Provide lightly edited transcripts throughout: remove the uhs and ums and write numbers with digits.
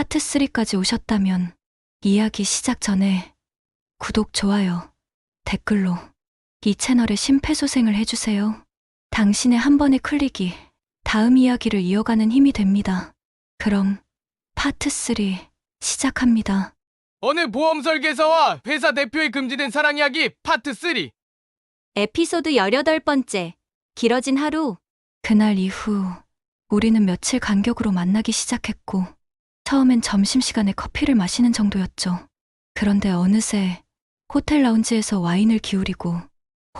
파트 3까지 오셨다면 이야기 시작 전에 구독, 좋아요, 댓글로 이 채널에 심폐소생을 해주세요. 당신의 한 번의 클릭이 다음 이야기를 이어가는 힘이 됩니다. 그럼 파트 3 시작합니다. 어느 보험 설계사와 회사 대표의 금지된 사랑 이야기 파트 3. 에피소드 18번째. 길어진 하루. 그날 이후 우리는 며칠 간격으로 만나기 시작했고 처음엔 점심시간에 커피를 마시는 정도였죠. 그런데 어느새 호텔 라운지에서 와인을 기울이고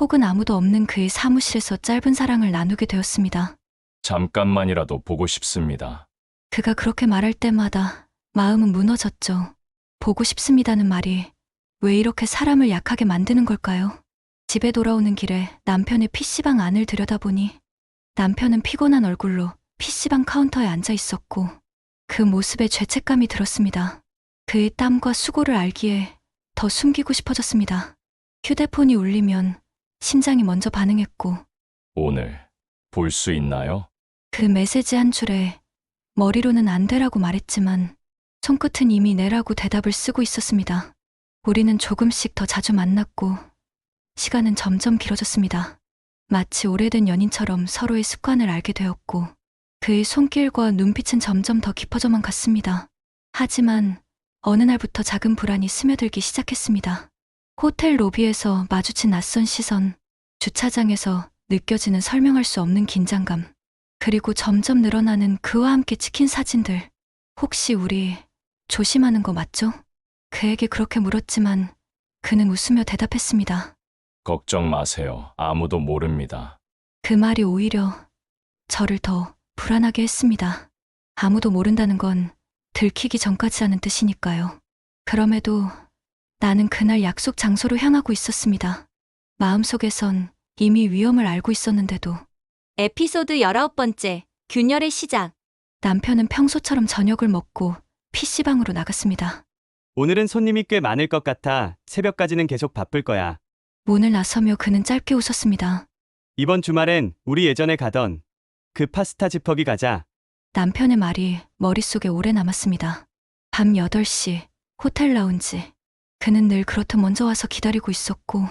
혹은 아무도 없는 그의 사무실에서 짧은 사랑을 나누게 되었습니다. 잠깐만이라도 보고 싶습니다. 그가 그렇게 말할 때마다 마음은 무너졌죠. 보고 싶습니다는 말이 왜 이렇게 사람을 약하게 만드는 걸까요? 집에 돌아오는 길에 남편의 PC방 안을 들여다보니 남편은 피곤한 얼굴로 PC방 카운터에 앉아 있었고 그 모습에 죄책감이 들었습니다. 그의 땀과 수고를 알기에 더 숨기고 싶어졌습니다. 휴대폰이 울리면 심장이 먼저 반응했고 오늘 볼 수 있나요? 그 메시지 한 줄에 머리로는 안 되라고 말했지만 손끝은 이미 네라고 대답을 쓰고 있었습니다. 우리는 조금씩 더 자주 만났고 시간은 점점 길어졌습니다. 마치 오래된 연인처럼 서로의 습관을 알게 되었고 그의 손길과 눈빛은 점점 더 깊어져만 갔습니다. 하지만 어느 날부터 작은 불안이 스며들기 시작했습니다. 호텔 로비에서 마주친 낯선 시선, 주차장에서 느껴지는 설명할 수 없는 긴장감, 그리고 점점 늘어나는 그와 함께 찍힌 사진들. 혹시 우리 조심하는 거 맞죠? 그에게 그렇게 물었지만 그는 웃으며 대답했습니다. 걱정 마세요. 아무도 모릅니다. 그 말이 오히려 저를 더 불안하게 했습니다. 아무도 모른다는 건 들키기 전까지라는 뜻이니까요. 그럼에도 나는 그날 약속 장소로 향하고 있었습니다. 마음속에선 이미 위험을 알고 있었는데도. 에피소드 19번째. 균열의 시작. 남편은 평소처럼 저녁을 먹고 PC방으로 나갔습니다. 오늘은 손님이 꽤 많을 것 같아 새벽까지는 계속 바쁠 거야. 문을 나서며 그는 짧게 웃었습니다. 이번 주말엔 우리 예전에 가던 그 파스타 집 거기 가자. 남편의 말이 머릿속에 오래 남았습니다. 밤 8시 호텔 라운지. 그는 늘 그렇듯 먼저 와서 기다리고 있었고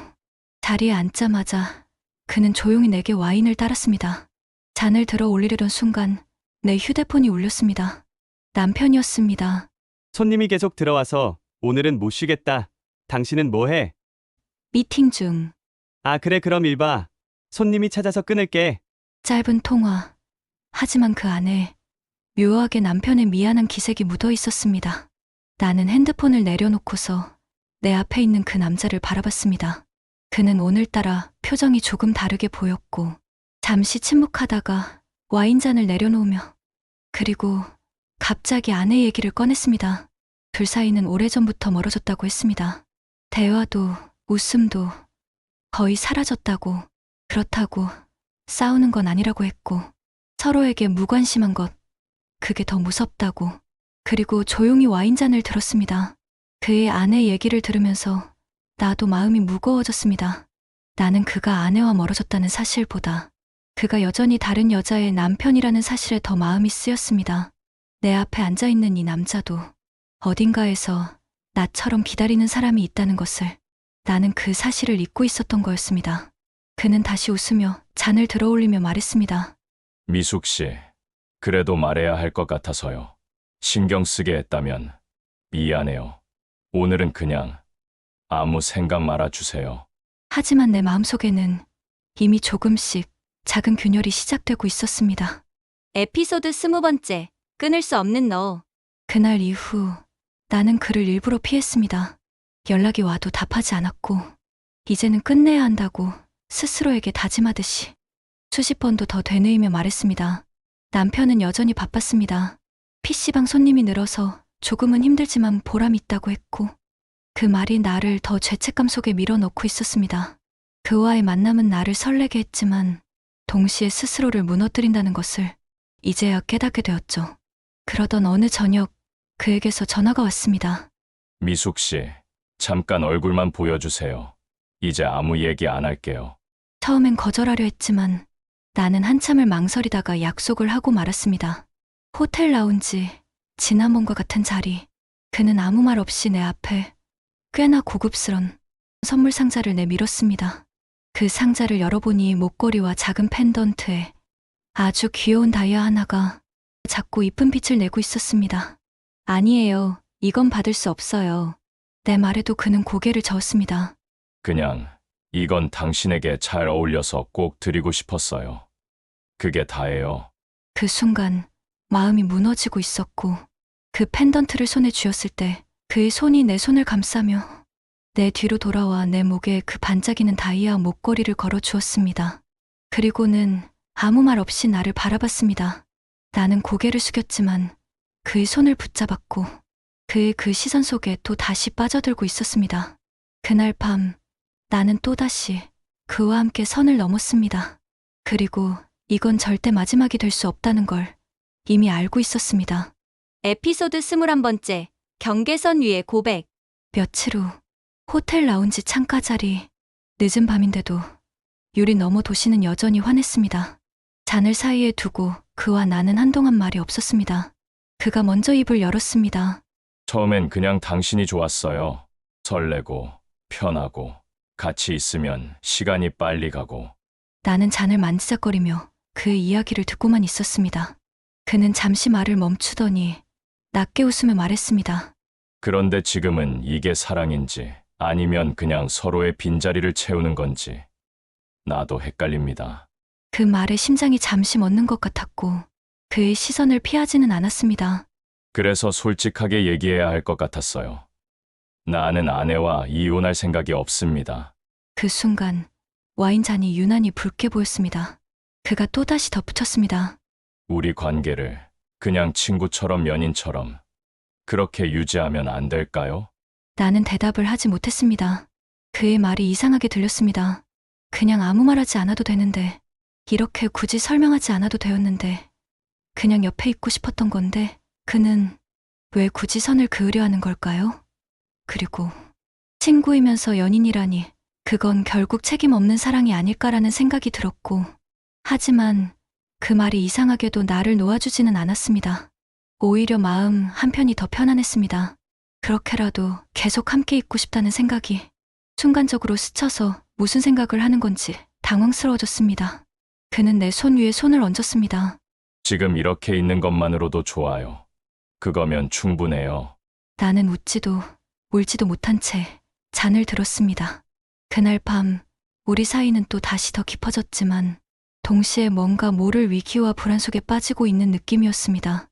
자리에 앉자마자 그는 조용히 내게 와인을 따랐습니다. 잔을 들어 올리려던 순간 내 휴대폰이 울렸습니다. 남편이었습니다. 손님이 계속 들어와서 오늘은 못 쉬겠다. 당신은 뭐 해? 미팅 중. 아 그래 그럼 일 봐. 손님이 찾아서 끊을게. 짧은 통화. 하지만 그 안에 묘하게 남편의 미안한 기색이 묻어 있었습니다. 나는 핸드폰을 내려놓고서 내 앞에 있는 그 남자를 바라봤습니다. 그는 오늘따라 표정이 조금 다르게 보였고 잠시 침묵하다가 와인잔을 내려놓으며 그리고 갑자기 아내 얘기를 꺼냈습니다. 둘 사이는 오래전부터 멀어졌다고 했습니다. 대화도 웃음도 거의 사라졌다고, 그렇다고 싸우는 건 아니라고 했고 서로에게 무관심한 것, 그게 더 무섭다고. 그리고 조용히 와인잔을 들었습니다. 그의 아내 얘기를 들으면서 나도 마음이 무거워졌습니다. 나는 그가 아내와 멀어졌다는 사실보다 그가 여전히 다른 여자의 남편이라는 사실에 더 마음이 쓰였습니다. 내 앞에 앉아있는 이 남자도 어딘가에서 나처럼 기다리는 사람이 있다는 것을 나는 그 사실을 잊고 있었던 거였습니다. 그는 다시 웃으며 잔을 들어올리며 말했습니다. 미숙 씨, 그래도 말해야 할 것 같아서요. 신경 쓰게 했다면 미안해요. 오늘은 그냥 아무 생각 말아주세요. 하지만 내 마음속에는 이미 조금씩 작은 균열이 시작되고 있었습니다. 에피소드 20번째. 끊을 수 없는 너. 그날 이후 나는 그를 일부러 피했습니다. 연락이 와도 답하지 않았고 이제는 끝내야 한다고 스스로에게 다짐하듯이 수십 번도 더 되뇌이며 말했습니다. 남편은 여전히 바빴습니다. PC방 손님이 늘어서 조금은 힘들지만 보람이 있다고 했고 그 말이 나를 더 죄책감 속에 밀어넣고 있었습니다. 그와의 만남은 나를 설레게 했지만 동시에 스스로를 무너뜨린다는 것을 이제야 깨닫게 되었죠. 그러던 어느 저녁 그에게서 전화가 왔습니다. 미숙 씨, 잠깐 얼굴만 보여주세요. 이제 아무 얘기 안 할게요. 처음엔 거절하려 했지만 나는 한참을 망설이다가 약속을 하고 말았습니다. 호텔 라운지 지난번과 같은 자리. 그는 아무 말 없이 내 앞에 꽤나 고급스런 선물 상자를 내밀었습니다. 그 상자를 열어보니 목걸이와 작은 펜던트에 아주 귀여운 다이아 하나가 작고 이쁜 빛을 내고 있었습니다. 아니에요. 이건 받을 수 없어요. 내 말에도 그는 고개를 저었습니다. 그냥 이건 당신에게 잘 어울려서 꼭 드리고 싶었어요. 그게 다예요. 그 순간 마음이 무너지고 있었고 그 펜던트를 손에 쥐었을 때 그의 손이 내 손을 감싸며 내 뒤로 돌아와 내 목에 그 반짝이는 다이아 목걸이를 걸어 주었습니다. 그리고는 아무 말 없이 나를 바라봤습니다. 나는 고개를 숙였지만 그의 손을 붙잡았고 그의 그 시선 속에 또 다시 빠져들고 있었습니다. 그날 밤 나는 또다시 그와 함께 선을 넘었습니다. 그리고 이건 절대 마지막이 될 수 없다는 걸 이미 알고 있었습니다. 에피소드 21번째. 경계선 위의 고백. 며칠 후 호텔 라운지 창가 자리. 늦은 밤인데도 유리 너머 도시는 여전히 환했습니다. 잔을 사이에 두고 그와 나는 한동안 말이 없었습니다. 그가 먼저 입을 열었습니다. 처음엔 그냥 당신이 좋았어요. 설레고 편하고 같이 있으면 시간이 빨리 가고. 나는 잔을 만지작거리며 그의 이야기를 듣고만 있었습니다. 그는 잠시 말을 멈추더니 낮게 웃으며 말했습니다. 그런데 지금은 이게 사랑인지 아니면 그냥 서로의 빈자리를 채우는 건지 나도 헷갈립니다. 그 말에 심장이 잠시 멎는 것 같았고 그의 시선을 피하지는 않았습니다. 그래서 솔직하게 얘기해야 할 것 같았어요. 나는 아내와 이혼할 생각이 없습니다. 그 순간 와인잔이 유난히 붉게 보였습니다. 그가 또다시 덧붙였습니다. 우리 관계를 그냥 친구처럼 연인처럼 그렇게 유지하면 안 될까요? 나는 대답을 하지 못했습니다. 그의 말이 이상하게 들렸습니다. 그냥 아무 말 하지 않아도 되는데, 이렇게 굳이 설명하지 않아도 되었는데, 그냥 옆에 있고 싶었던 건데, 그는 왜 굳이 선을 그으려 하는 걸까요? 그리고 친구이면서 연인이라니, 그건 결국 책임 없는 사랑이 아닐까라는 생각이 들었고, 하지만 그 말이 이상하게도 나를 놓아주지는 않았습니다. 오히려 마음 한편이 더 편안했습니다. 그렇게라도 계속 함께 있고 싶다는 생각이 순간적으로 스쳐서 무슨 생각을 하는 건지 당황스러워졌습니다. 그는 내 손 위에 손을 얹었습니다. 지금 이렇게 있는 것만으로도 좋아요. 그거면 충분해요. 나는 웃지도 울지도 못한 채 잔을 들었습니다. 그날 밤 우리 사이는 또 다시 더 깊어졌지만 동시에 뭔가 모를 위기와 불안 속에 빠지고 있는 느낌이었습니다.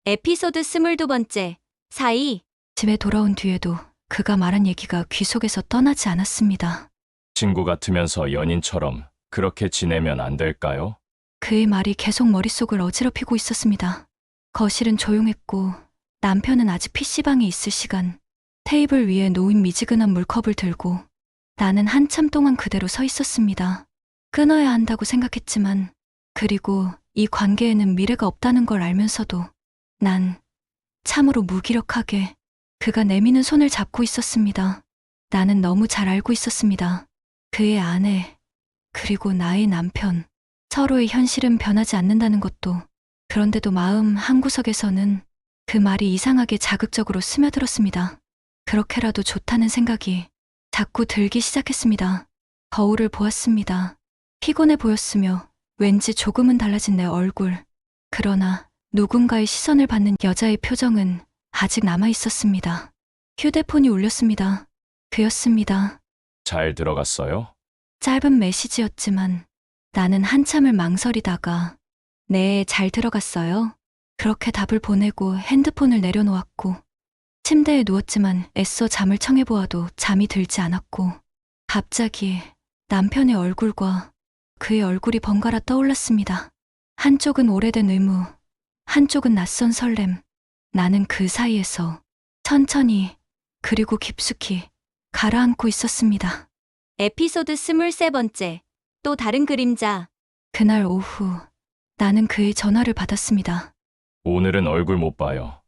에피소드 22번째. 사이. 집에 돌아온 뒤에도 그가 말한 얘기가 귀 속에서 떠나지 않았습니다. 친구 같으면서 연인처럼 그렇게 지내면 안 될까요? 그의 말이 계속 머릿속을 어지럽히고 있었습니다. 거실은 조용했고 남편은 아직 PC방에 있을 시간. 테이블 위에 놓인 미지근한 물컵을 들고 나는 한참 동안 그대로 서 있었습니다. 끊어야 한다고 생각했지만 그리고 이 관계에는 미래가 없다는 걸 알면서도 난 참으로 무기력하게 그가 내미는 손을 잡고 있었습니다. 나는 너무 잘 알고 있었습니다. 그의 아내, 그리고 나의 남편, 서로의 현실은 변하지 않는다는 것도. 그런데도 마음 한구석에서는 그 말이 이상하게 자극적으로 스며들었습니다. 그렇게라도 좋다는 생각이 자꾸 들기 시작했습니다. 거울을 보았습니다. 피곤해 보였으며 왠지 조금은 달라진 내 얼굴. 그러나 누군가의 시선을 받는 여자의 표정은 아직 남아 있었습니다. 휴대폰이 울렸습니다. 그였습니다. 잘 들어갔어요? 짧은 메시지였지만 나는 한참을 망설이다가 네, 잘 들어갔어요. 그렇게 답을 보내고 핸드폰을 내려놓았고 침대에 누웠지만 애써 잠을 청해보아도 잠이 들지 않았고 갑자기 남편의 얼굴과 그의 얼굴이 번갈아 떠올랐습니다. 한쪽은 오래된 의무, 한쪽은 낯선 설렘. 나는 그 사이에서 천천히 그리고 깊숙이 가라앉고 있었습니다. 에피소드 23번째. 또 다른 그림자. 그날 오후 나는 그의 전화를 받았습니다. 오늘은 얼굴 못 봐요.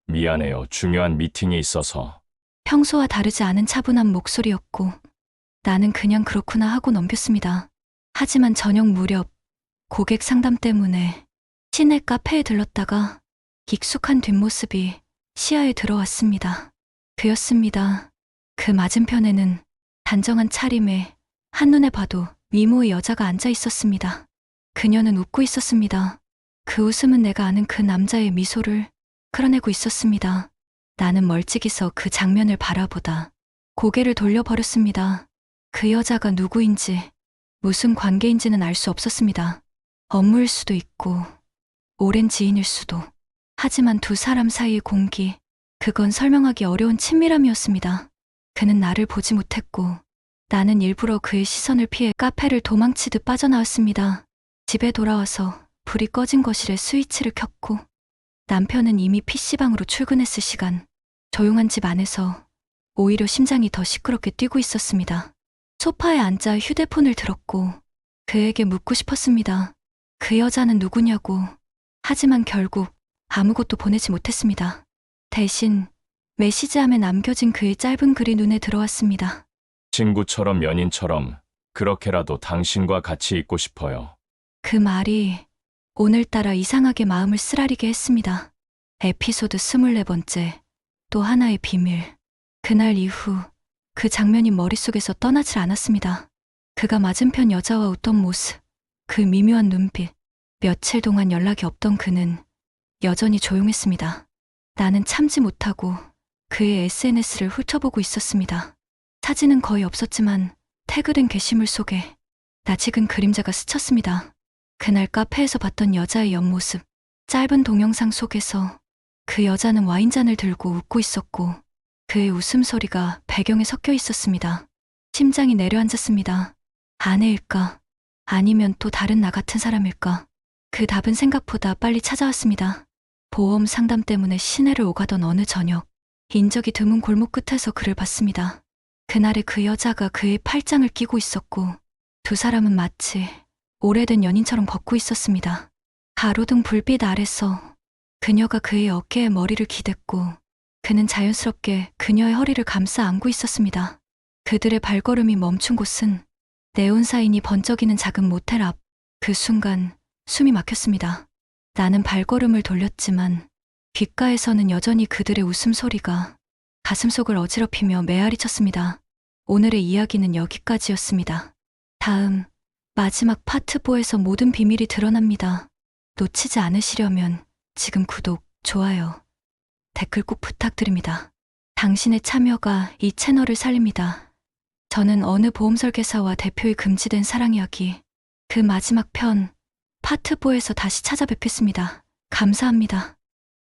미안해요. 중요한 미팅이 있어서. 평소와 다르지 않은 차분한 목소리였고 나는 그냥 그렇구나 하고 넘겼습니다. 하지만 저녁 무렵 고객 상담 때문에 시내 카페에 들렀다가 익숙한 뒷모습이 시야에 들어왔습니다. 그였습니다. 그 맞은편에는 단정한 차림에 한눈에 봐도 미모의 여자가 앉아 있었습니다. 그녀는 웃고 있었습니다. 그 웃음은 내가 아는 그 남자의 미소를 끌어내고 있었습니다. 나는 멀찍이 서 그 장면을 바라보다 고개를 돌려버렸습니다. 그 여자가 누구인지, 무슨 관계인지는 알 수 없었습니다. 업무일 수도 있고, 오랜 지인일 수도. 하지만 두 사람 사이의 공기, 그건 설명하기 어려운 친밀함이었습니다. 그는 나를 보지 못했고, 나는 일부러 그의 시선을 피해 카페를 도망치듯 빠져나왔습니다. 집에 돌아와서 불이 꺼진 거실에 스위치를 켰고, 남편은 이미 PC방으로 출근했을 시간, 조용한 집 안에서 오히려 심장이 더 시끄럽게 뛰고 있었습니다. 소파에 앉아 휴대폰을 들었고, 그에게 묻고 싶었습니다. 그 여자는 누구냐고. 하지만 결국 아무것도 보내지 못했습니다. 대신 메시지함에 남겨진 그의 짧은 글이 눈에 들어왔습니다. 친구처럼 연인처럼 그렇게라도 당신과 같이 있고 싶어요. 그 말이 오늘따라 이상하게 마음을 쓰라리게 했습니다. 에피소드 24번째, 또 하나의 비밀. 그날 이후 그 장면이 머릿속에서 떠나질 않았습니다. 그가 맞은편 여자와 웃던 모습, 그 미묘한 눈빛. 며칠 동안 연락이 없던 그는 여전히 조용했습니다. 나는 참지 못하고 그의 SNS를 훑어보고 있었습니다. 사진은 거의 없었지만 태그된 게시물 속에 낯익은 그림자가 스쳤습니다. 그날 카페에서 봤던 여자의 옆모습, 짧은 동영상 속에서 그 여자는 와인잔을 들고 웃고 있었고 그의 웃음소리가 배경에 섞여 있었습니다. 심장이 내려앉았습니다. 아내일까? 아니면 또 다른 나 같은 사람일까? 그 답은 생각보다 빨리 찾아왔습니다. 보험 상담 때문에 시내를 오가던 어느 저녁, 인적이 드문 골목 끝에서 그를 봤습니다. 그날의 그 여자가 그의 팔짱을 끼고 있었고 두 사람은 마치 오래된 연인처럼 걷고 있었습니다. 가로등 불빛 아래서 그녀가 그의 어깨에 머리를 기댔고 그는 자연스럽게 그녀의 허리를 감싸 안고 있었습니다. 그들의 발걸음이 멈춘 곳은 네온사인이 번쩍이는 작은 모텔 앞. 그 순간 숨이 막혔습니다. 나는 발걸음을 돌렸지만 귓가에서는 여전히 그들의 웃음소리가 가슴속을 어지럽히며 메아리 쳤습니다. 오늘의 이야기는 여기까지였습니다. 다음, 마지막 파트 4에서 모든 비밀이 드러납니다. 놓치지 않으시려면 지금 구독, 좋아요, 댓글 꼭 부탁드립니다. 당신의 참여가 이 채널을 살립니다. 저는 어느 보험설계사와 대표의 금지된 사랑 이야기, 그 마지막 편, 파트 4에서 다시 찾아뵙겠습니다. 감사합니다.